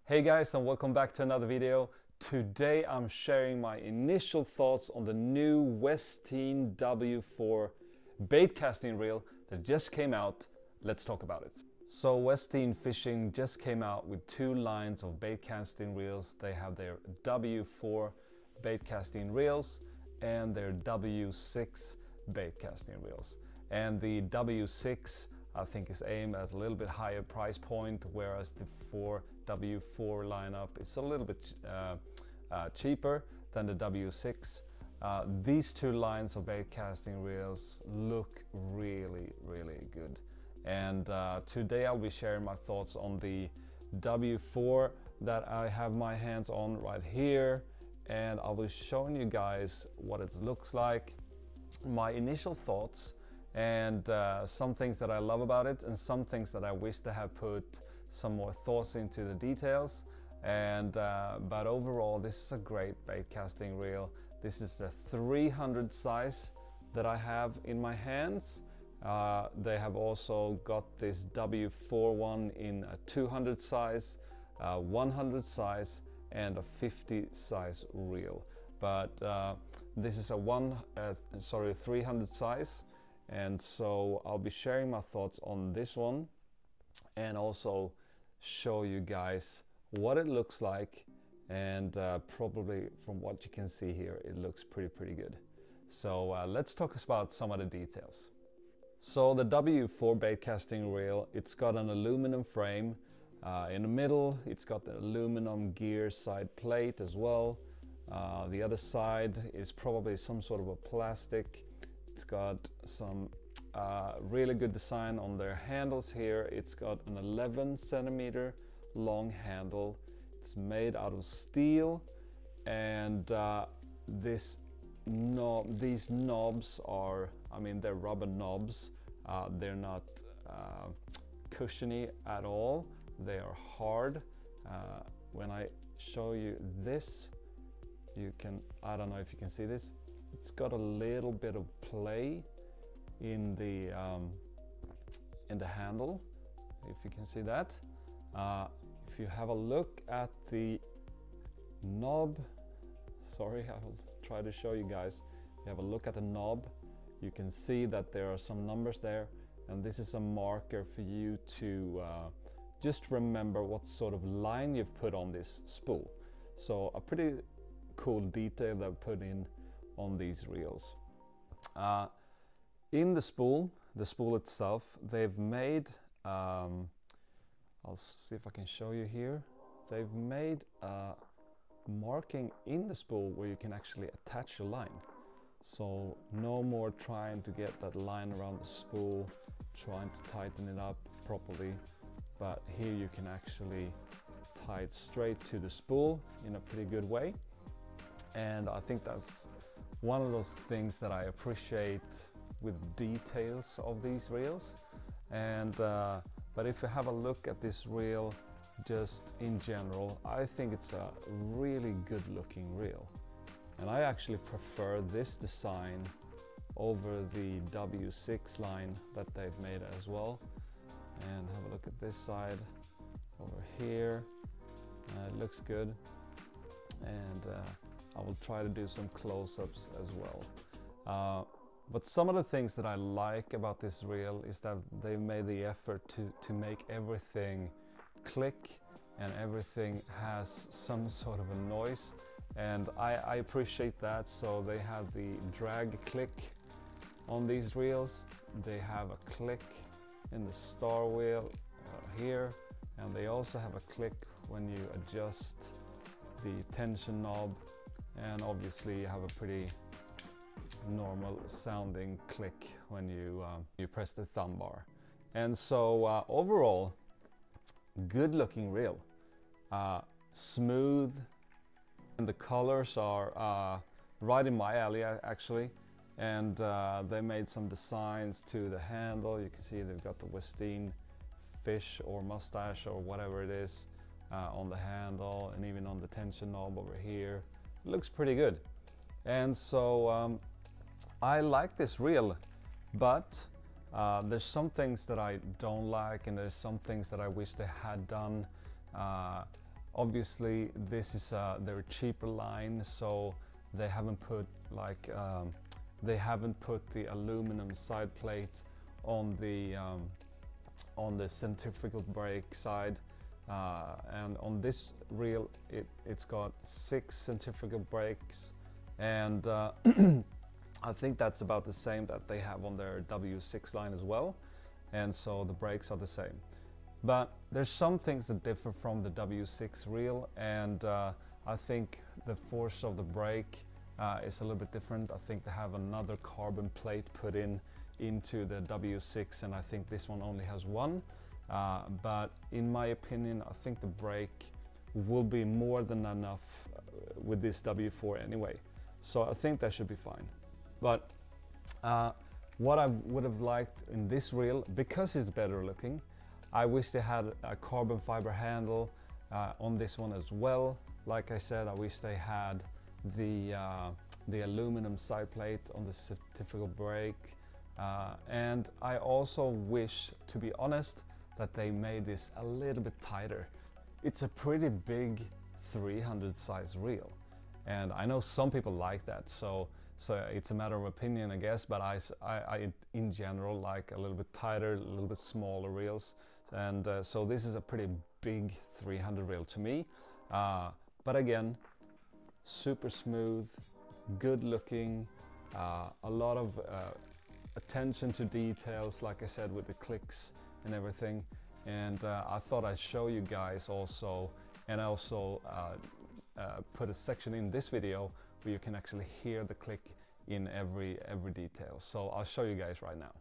Hey guys, and welcome back to another video. Today I'm sharing my initial thoughts on the new Westin W4 bait casting reel that just came out. Let's talk about it. So Westin Fishing just came out with two lines of bait casting reels. They have their W4 bait casting reels and their W6 bait casting reels. And the W6 I think is aimed at a little bit higher price point, whereas the W4 lineup is a little bit cheaper than the W6. These two lines of bait casting reels look really good. And today I'll be sharing my thoughts on the W4 that I have my hands on right here, and I'll be showing you guys what it looks like, my initial thoughts, and some things that I love about it and some things that I wish to have put some more thoughts into the details. And but overall, this is a great bait casting reel. This is the 300 size that I have in my hands. They have also got this W4 one in a 200 size, 100 size and a 50 size reel. But this is a 300 size. And so I'll be sharing my thoughts on this one and also show you guys what it looks like, and probably from what you can see here it looks pretty good. So let's talk about some of the details. So the W4 bait casting reel, it's got an aluminum frame. In the middle it's got the aluminum gear side plate as well. The other side is probably some sort of a plastic. It's got some really good design on their handles here. It's got an 11 centimeter long handle. It's made out of steel, and these knobs are, they're rubber knobs. They're not cushiony at all. They are hard. When I show you this, you can, I don't know if you can see this. It's got a little bit of play in the handle, if you can see that. If you have a look at the knob, sorry, I will try to show you guys. If you have a look at the knob, you can see that there are some numbers there, and this is a marker for you to just remember what sort of line you've put on this spool. So a pretty cool detail they've put in on these reels. In the spool itself, they've made, I'll see if I can show you here, they've made a marking in the spool where you can actually attach your line. So no more trying to get that line around the spool, trying to tighten it up properly, but here you can actually tie it straight to the spool in a pretty good way. And I think that's one of those things that I appreciate with details of these reels. And but if you have a look at this reel just in general, I think it's a really good looking reel, and I actually prefer this design over the W6 line that they've made as well. And have a look at this side over here. It looks good, and I will try to do some close-ups as well. But some of the things that I like about this reel is that they've made the effort to make everything click, and everything has some sort of a noise, and I appreciate that. So they have the drag click on these reels. They have a click in the star wheel here, and they also have a click when you adjust the tension knob. And obviously you have a pretty normal sounding click when you press the thumb bar. And so overall, good looking reel, smooth, and the colors are right in my alley actually. And they made some designs to the handle. You can see they've got the Westin fish or mustache or whatever it is on the handle, and even on the tension knob over here. It looks pretty good. And so I like this reel, but there's some things that I don't like, and there's some things that I wish they had done Obviously this is their cheaper line, so they haven't put like the aluminum side plate on the centrifugal brake side, and on this reel it's got 6 centrifugal brakes, and I think that's about the same that they have on their W6 line as well, and so the brakes are the same. But there's some things that differ from the W6 reel, and I think the force of the brake is a little bit different. I think they have another carbon plate put into the W6, and I think this one only has one. But in my opinion, I think the brake will be more than enough with this W4 anyway. So I think that should be fine. But what I would have liked in this reel, because it's better looking, I wish they had a carbon fiber handle on this one as well. Like I said, I wish they had the aluminum side plate on the centrifugal brake, and I also wish, to be honest, that they made this a little bit tighter. It's a pretty big 300 size reel, and I know some people like that, so it's a matter of opinion, I guess, but I in general like a little bit tighter, a little bit smaller reels, and so this is a pretty big 300 reel to me, but again, super smooth, good looking, a lot of attention to details, like I said, with the clicks and everything. And I thought I'd show you guys also, and I also put a section in this video where you can actually hear the click in every detail. So I'll show you guys right now.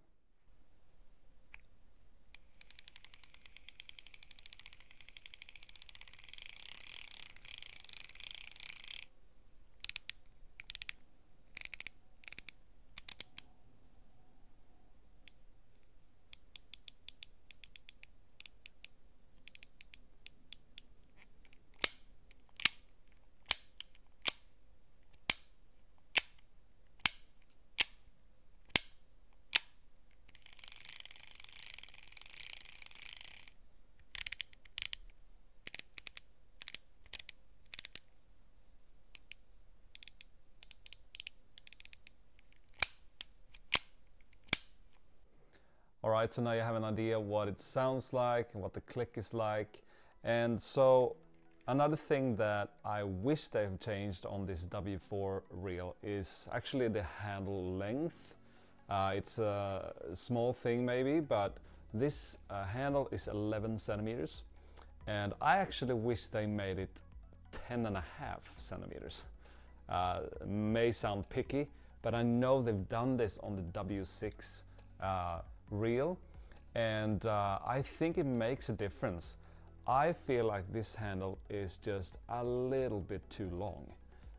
Alright, so now you have an idea what it sounds like and what the click is like. And so another thing that I wish they've changed on this W4 reel is actually the handle length. It's a small thing maybe, but this handle is 11 centimeters, and I actually wish they made it 10.5 centimeters. May sound picky, but I know they've done this on the W6 reel, and I think it makes a difference. I feel like this handle is just a little bit too long,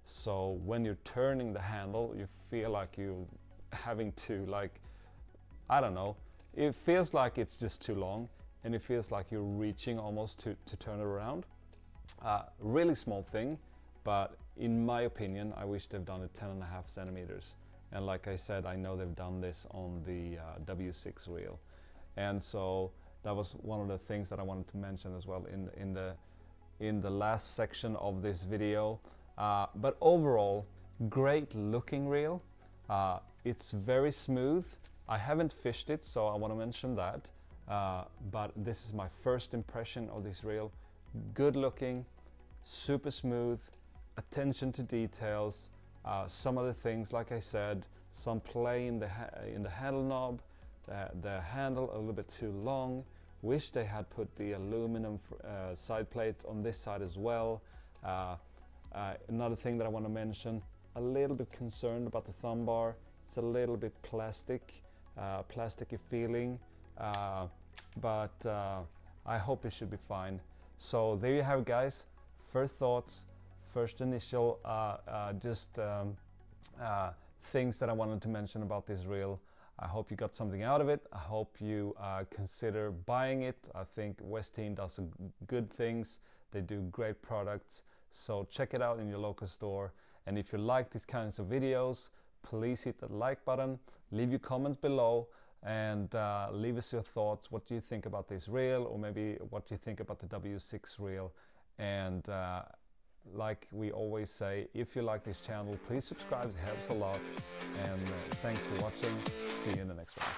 so when you're turning the handle you feel like you're having to, like, I don't know, it feels like it's just too long, and it feels like you're reaching almost to turn it around. Really small thing, but in my opinion I wish they've done it 10.5 centimeters. And like I said, I know they've done this on the W6 reel, and so that was one of the things that I wanted to mention as well in the last section of this video. But overall, great looking reel. It's very smooth. I haven't fished it, so I want to mention that. But this is my first impression of this reel. Good looking, super smooth, attention to details. Some of the things, like I said, some play in the handle knob, the handle a little bit too long. Wish they had put the aluminum side plate on this side as well. Another thing that I want to mention, a little bit concerned about the thumb bar. It's a little bit plasticky feeling, but I hope it should be fine. So there you have it, guys. First thoughts, first initial things that I wanted to mention about this reel. I hope you got something out of it. I hope you consider buying it. I think Westin does good things. They do great products. So check it out in your local store. And if you like these kinds of videos, please hit that like button, leave your comments below, and leave us your thoughts. What do you think about this reel, or maybe what do you think about the W6 reel? And like we always say, if you like this channel, please subscribe, it helps a lot. And thanks for watching. See you in the next one.